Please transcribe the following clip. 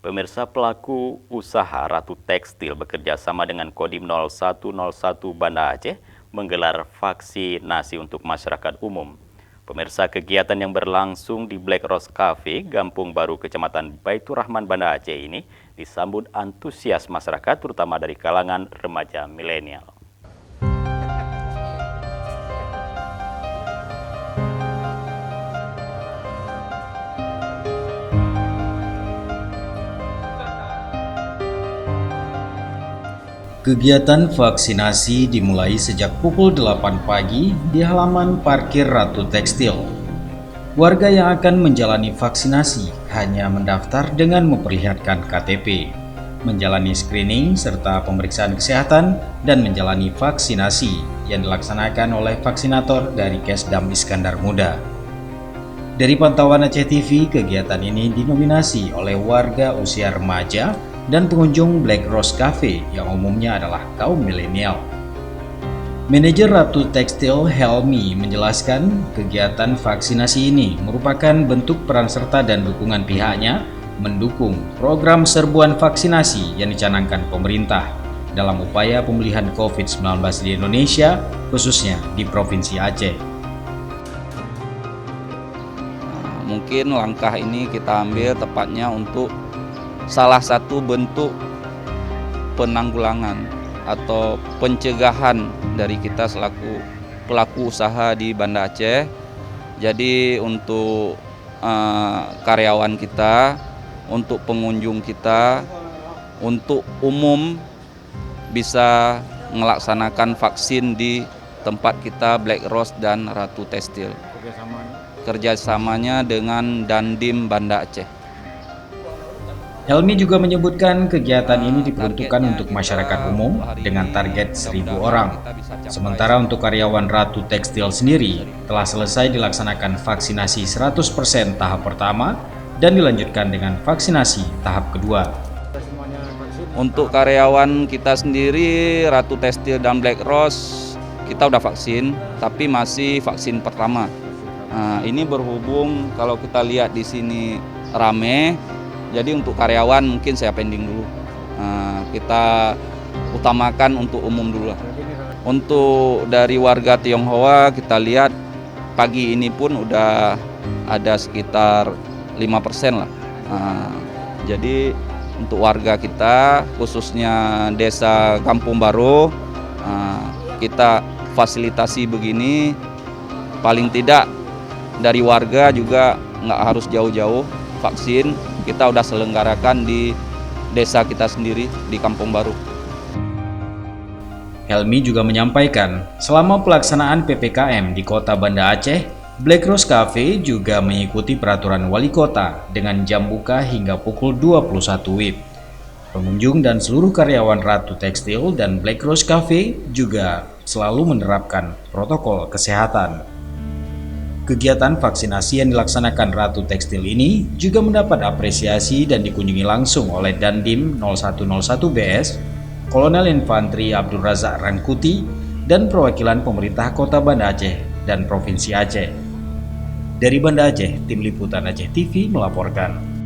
Pemirsa, pelaku usaha Ratu Tekstil bekerja sama dengan Kodim 0101 Banda Aceh menggelar vaksinasi untuk masyarakat umum. Pemirsa, kegiatan yang berlangsung di Black Rose Cafe, Gampung Baru, Kecamatan Baitur Rahman, Banda Aceh ini disambut antusias masyarakat, terutama dari kalangan remaja milenial. Kegiatan vaksinasi dimulai sejak pukul 8 pagi di halaman parkir Ratu Tekstil. Warga yang akan menjalani vaksinasi hanya mendaftar dengan memperlihatkan KTP, menjalani screening serta pemeriksaan kesehatan, dan menjalani vaksinasi yang dilaksanakan oleh vaksinator dari Kesdam Iskandar Muda. Dari pantauan Aceh TV, kegiatan ini dinominasi oleh warga usia remaja dan pengunjung Black Rose Cafe yang umumnya adalah kaum milenial. Manajer Ratu Tekstil Helmi menjelaskan kegiatan vaksinasi ini merupakan bentuk peran serta dan dukungan pihaknya mendukung program serbuan vaksinasi yang dicanangkan pemerintah dalam upaya pemulihan COVID-19 di Indonesia, khususnya di Provinsi Aceh. Mungkin langkah ini kita ambil tepatnya untuk salah satu bentuk penanggulangan atau pencegahan dari kita selaku pelaku usaha di Banda Aceh. Jadi untuk karyawan kita, untuk pengunjung kita, untuk umum bisa melaksanakan vaksin di tempat kita Black Rose dan Ratu Tekstil. Kerjasamanya dengan Dandim Banda Aceh. Helmi juga menyebutkan kegiatan ini diperuntukkan untuk masyarakat umum dengan target 1.000 orang. Sementara untuk karyawan Ratu Tekstil sendiri telah selesai dilaksanakan vaksinasi 100% tahap pertama dan dilanjutkan dengan vaksinasi tahap kedua. Untuk karyawan kita sendiri, Ratu Tekstil dan Black Rose, kita udah vaksin, tapi masih vaksin pertama. Nah, ini berhubung kalau kita lihat di sini rame. Jadi untuk karyawan mungkin saya pending dulu. Kita utamakan untuk umum dulu lah. Untuk dari warga Tionghoa kita lihat pagi ini pun udah ada sekitar 5% lah. Jadi untuk warga kita khususnya desa Kampung Baru, kita fasilitasi begini, paling tidak dari warga juga nggak harus jauh-jauh vaksin, kita udah selenggarakan di desa kita sendiri di Kampung Baru. Helmi juga menyampaikan, selama pelaksanaan PPKM di Kota Banda Aceh, Black Rose Cafe juga mengikuti peraturan wali kota dengan jam buka hingga pukul 21 WIB. Pengunjung dan seluruh karyawan Ratu Tekstil dan Black Rose Cafe juga selalu menerapkan protokol kesehatan. Kegiatan vaksinasi yang dilaksanakan Ratu Tekstil ini juga mendapat apresiasi dan dikunjungi langsung oleh Dandim 0101 BS, Kolonel Infantri Abdul Razak Rangkuti, dan perwakilan pemerintah Kota Banda Aceh dan Provinsi Aceh. Dari Banda Aceh, Tim Liputan Aceh TV melaporkan.